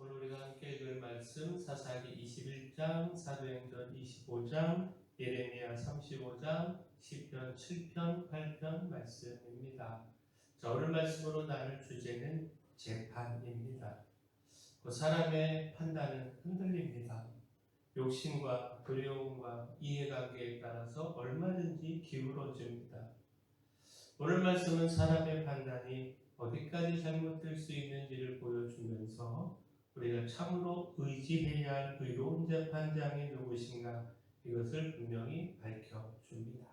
오늘 우리가 함께 읽을 말씀 사사기 21장, 사도행전 25장, 예레미야 35장, 시편 7편, 8편 말씀입니다. 자, 오늘 말씀으로 나눌 주제는 재판입니다. 그 사람의 판단은 흔들립니다. 욕심과 두려움과 이해관계에 따라서 얼마든지 기울어집니다. 오늘 말씀은 사람의 판단이 어디까지 잘못될 수 있는지를 보여주면서 우리가 참으로 의지해야 할 의로운 재판장이 누구신가 이것을 분명히 밝혀줍니다.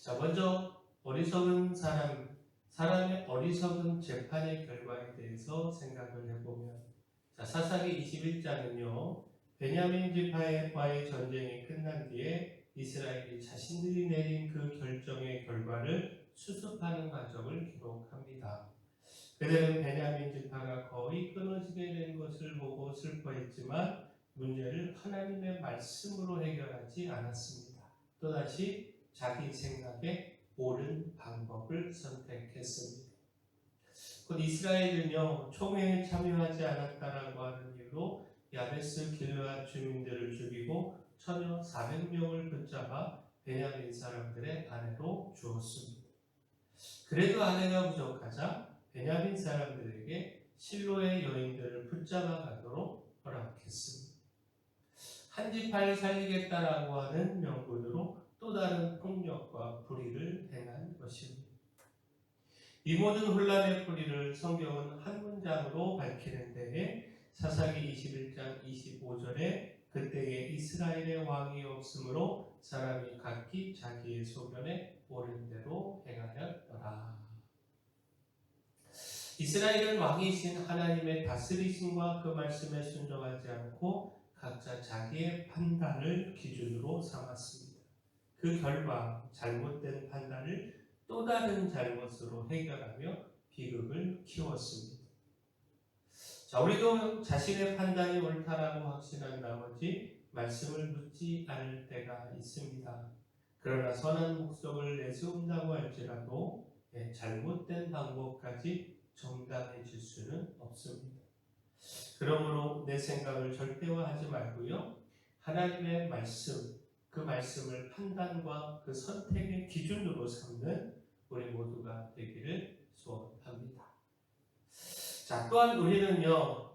자, 먼저 어리석은 사람의 어리석은 재판의 결과에 대해서 생각을 해보면, 자, 사사기 21장은요 베냐민 지파와의 전쟁이 끝난 뒤에 이스라엘이 자신들이 내린 그 결정의 결과를 수습하는 과정을 기록합니다. 그들은 베냐민 지파가 거의 끊어지게 된 것을 보고 슬퍼했지만 문제를 하나님의 말씀으로 해결하지 않았습니다. 또다시 자기 생각에 옳은 방법을 선택했습니다. 곧 이스라엘은요 총회에 참여하지 않았다라고 하는 이유로 야베스 길르앗 주민들을 죽이고 처녀 400명을 붙잡아 베냐민 사람들의 아내로 주었습니다. 그래도 아내가 부족하자 베냐민 사람들에게 실로의 여인들을 붙잡아 가도록 허락했습니다. 한 지파를 살리겠다라고 하는 명분으로 또 다른 폭력과 불의를 행한 것입니다. 이 모든 혼란의 뿌리를 성경은 한 문장으로 밝히는 데에 사사기 21장 25절에 그때에 이스라엘의 왕이 없으므로 사람이 각기 자기의 소견에 옳은 대로 행하였더라. 이스라엘은 왕이신 하나님의 다스리심과 그 말씀에 순종하지 않고 각자 자기의 판단을 기준으로 삼았습니다. 그 결과 잘못된 판단을 또 다른 잘못으로 해결하며 비극을 키웠습니다. 자, 우리도 자신의 판단이 옳다라고 확신한 나머지 말씀을 묻지 않을 때가 있습니다. 그러나 선한 목적을 내세운다고 할지라도 잘못된 방법까지 정당해질 수는 없습니다. 그러므로 내 생각을 절대화하지 말고요. 하나님의 말씀, 그 말씀을 판단과 그 선택의 기준으로 삼는 우리 모두가 되기를 소원합니다. 자, 또한 우리는요,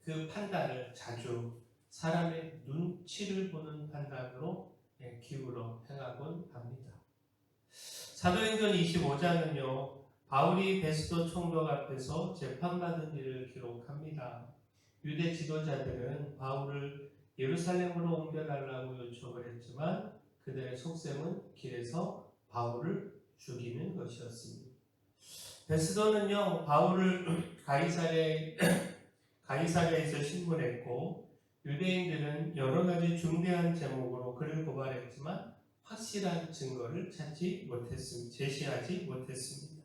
그 판단을 자주 사람의 눈치를 보는 판단으로 기울어 행하곤 합니다. 사도행전 25장은요, 바울이 베스도 총독 앞에서 재판받은 일을 기록합니다. 유대 지도자들은 바울을 예루살렘으로 옮겨달라고 요청을 했지만 그들의 속셈은 길에서 바울을 죽이는 것이었습니다. 베스도는요, 바울을 가이사랴에서 신문했고 유대인들은 여러 가지 중대한 제목으로 그를 고발했지만 확실한 증거를 제시하지 못했습니다.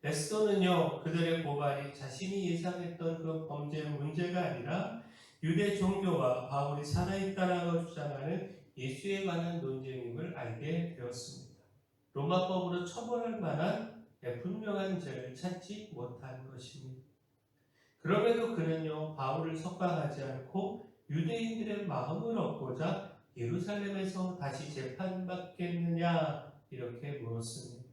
베스도는요, 그들의 고발이 자신이 예상했던 그 범죄의 문제가 아니라 유대 종교와 바울이 살아있다라고 주장하는 예수에 관한 논쟁임을 알게 되었습니다. 로마법으로 처벌할 만한 분명한 죄를 찾지 못한 것입니다. 그럼에도 그는요, 바울을 석방하지 않고 유대인들의 마음을 얻고자 예루살렘에서 다시 재판받겠느냐 이렇게 물었습니다.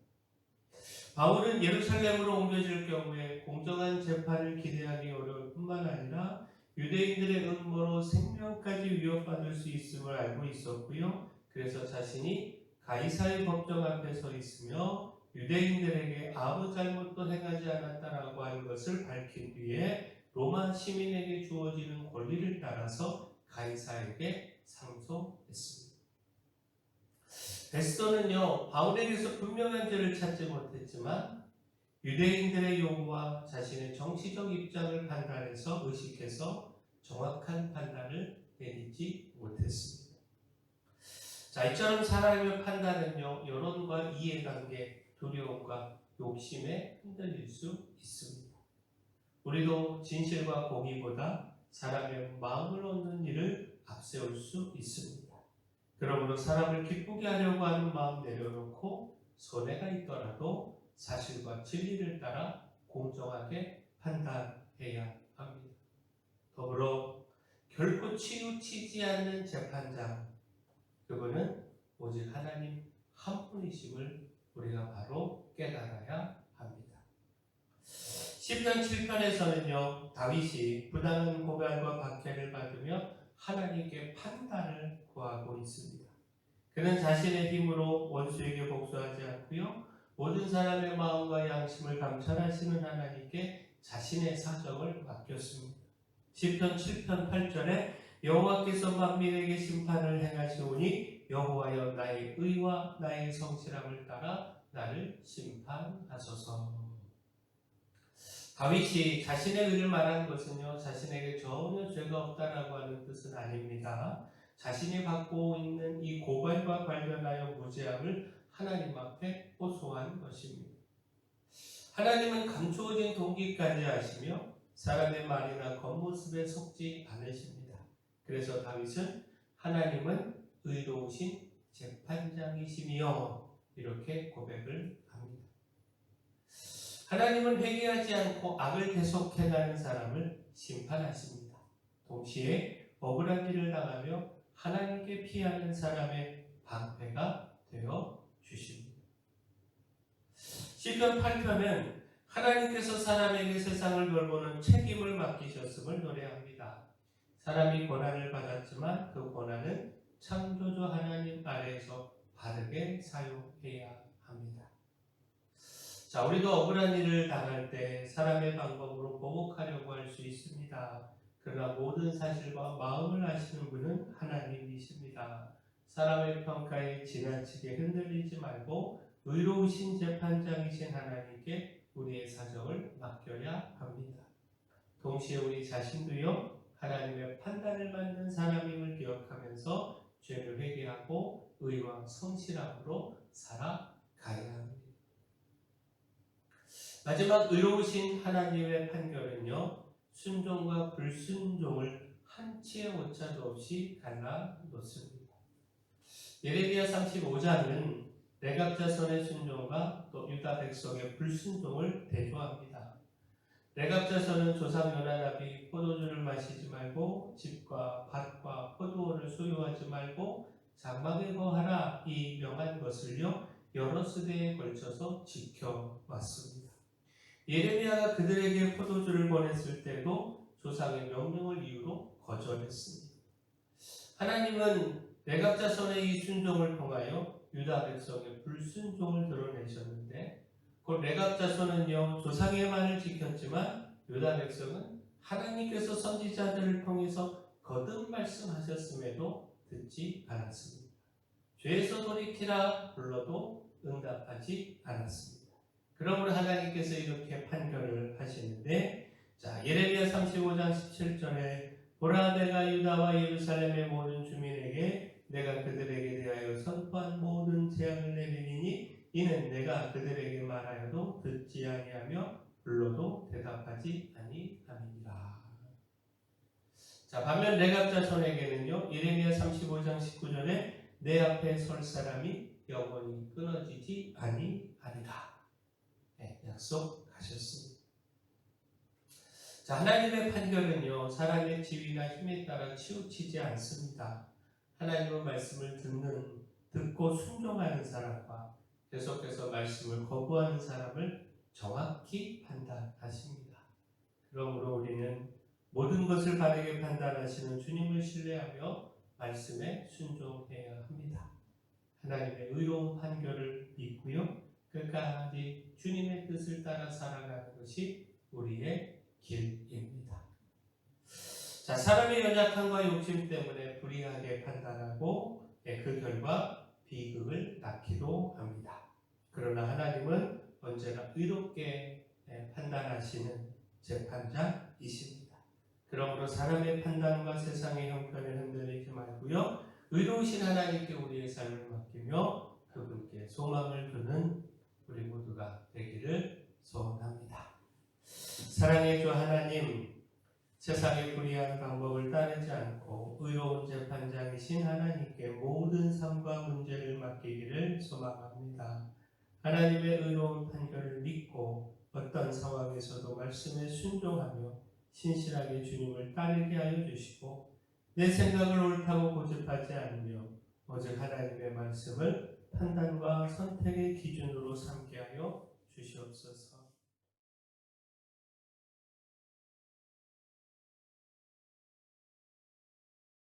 바울은 예루살렘으로 옮겨질 경우에 공정한 재판을 기대하기 어려울 뿐만 아니라 유대인들의 음모로 생명까지 위협받을 수 있음을 알고 있었고요. 그래서 자신이 가이사의 법정 앞에 서 있으며 유대인들에게 아무 잘못도 행하지 않았다라고 하는 것을 밝힌 뒤에 로마 시민에게 주어지는 권리를 따라서 가이사에게 상소했습니다. 베스도는요, 바울에게서 분명한 죄를 찾지 못했지만 유대인들의 요구와 자신의 정치적 입장을 판단해서 의식해서 정확한 판단을 내리지 못했습니다. 자, 이처럼 사람의 판단은요, 여론과 이해관계, 두려움과 욕심에 흔들릴 수 있습니다. 우리도 진실과 공의보다 사람의 마음을 얻는 일을 앞세울 수 있습니다. 그러므로 사람을 기쁘게 하려고 하는 마음 내려놓고 손해가 있더라도 사실과 진리를 따라 공정하게 판단해야 합니다. 더불어 결코 치우치지 않는 재판장, 그분은 오직 하나님 한 분이심을 우리가 바로 깨달아야 합니다. 시편 7편에서는요, 다윗이 부당한 고발과 박해를 받으며 하나님께 판단을 구하고 있습니다. 그는 자신의 힘으로 원수에게 복수하지 않고요, 모든 사람의 마음과 양심을 감찰하시는 하나님께 자신의 사정을 맡겼습니다. 시편 7편 8절에 여호와께서 만민에게 심판을 행하시오니 여호와여 나의 의와 나의 성실함을 따라 나를 심판하소서. 다윗이 자신의 의를 말한 것은요, 자신에게 전혀 죄가 없다라고 하는 뜻은 아닙니다. 자신이 받고 있는 이 고발과 관련하여 무죄함을 하나님 앞에 호소한 것입니다. 하나님은 감추어진 동기까지 아시며 사람의 말이나 겉모습에 속지 않으십니다. 그래서 다윗은 하나님은 의로우신 재판장이시며 이렇게 고백을 합니다. 하나님은 회개하지 않고 악을 계속해가는 사람을 심판하십니다. 동시에 억울한 일을 당하며 하나님께 피하는 사람의 방패가 되어 주십니다. 시편 8편은 하나님께서 사람에게 세상을 돌보는 책임을 맡기셨음을 노래합니다. 사람이 고난을 받았지만 그 고난은 창조주 하나님 아래에서 바르게 사용해야 합니다. 자, 우리도 억울한 일을 당할 때 사람의 방법으로 보복하려고 할 수 있습니다. 그러나 모든 사실과 마음을 아시는 분은 하나님이십니다. 사람의 평가에 지나치게 흔들리지 말고 의로우신 재판장이신 하나님께 우리의 사정을 맡겨야 합니다. 동시에 우리 자신도요, 하나님의 판단을 받는 사람임을 기억하면서 죄를 회개하고 의와 성실함으로 살아가야 합니다. 마지막 의로우신 하나님의 판결은요, 순종과 불순종을 한치의 오차도 없이 갈라놓습니다. 예레미야 35장은 레갑 자손의 순종과 또 유다 백성의 불순종을 대조합니다. 레갑 자손은 조상 요나답이 포도주를 마시지 말고 집과 밭과 포도원을 소유하지 말고 장막에 거하라 이 명한 것을요, 여러 세대에 걸쳐서 지켜왔습니다. 예레미야가 그들에게 포도주를 보냈을 때도 조상의 명령을 이유로 거절했습니다. 하나님은 레갑 자손의 이 순종을 통하여 유다 백성의 불순종을 드러내셨는데, 곧 레갑 자손은요, 조상의 말을 지켰지만 유다 백성은 하나님께서 선지자들을 통해서 거듭 말씀하셨음에도 듣지 않았습니다. 죄에서 돌이키라 불러도 응답하지 않았습니다. 그러므로 하나님께서 이렇게 판결을 하시는데, 자, 예레미야 35장 17절에 보라 내가 유다와 예루살렘의 모든 주민에게 내가 그들에게 대하여 선포한 모든 재앙을 내리니 이는 내가 그들에게 말하여도 듣지 아니하며 불러도 대답하지 아니함이니라. 자, 반면 레갑 자손에게는요, 예레미야 35장 19절에 내 앞에 설 사람이 영원히 끊어지지 아니하리라. 네, 약속하셨습니다. 자, 하나님의 판결은요, 사람의 지위나 힘에 따라 치우치지 않습니다. 하나님의 말씀을 듣고 순종하는 사람과 계속해서 말씀을 거부하는 사람을 정확히 판단하십니다. 그러므로 우리는 모든 것을 바르게 판단하시는 주님을 신뢰하며 말씀에 순종해야 합니다. 하나님의 의로운 판결을 믿고요, 끝까지 주님의 뜻을 따라 살아가는 것이 우리의 길입니다. 자, 사람의 연약함과 욕심 때문에 불의하게 판단하고 그 결과 비극을 낳기도 합니다. 그러나 하나님은 언제나 의롭게 판단하시는 재판장이십니다. 그러므로 사람의 판단과 세상의 형편에 흔들리지 말고요, 의로우신 하나님께 우리의 삶을 맡기며 그분께 소망을 두는 우리 모두가 되기를 소원합니다. 사랑의 주 하나님, 세상의 불의한 방법을 따르지 않고 의로운 재판장이신 하나님께 모든 삶과 문제를 맡기기를 소망합니다. 하나님의 의로운 판결을 믿고 어떤 상황에서도 말씀에 순종하며 신실하게 주님을 따르게 하여 주시고 내 생각을 옳다고 고집하지 않으며 오직 하나님의 말씀을 판단과 선택의 기준으로 삼게 하여 주시옵소서.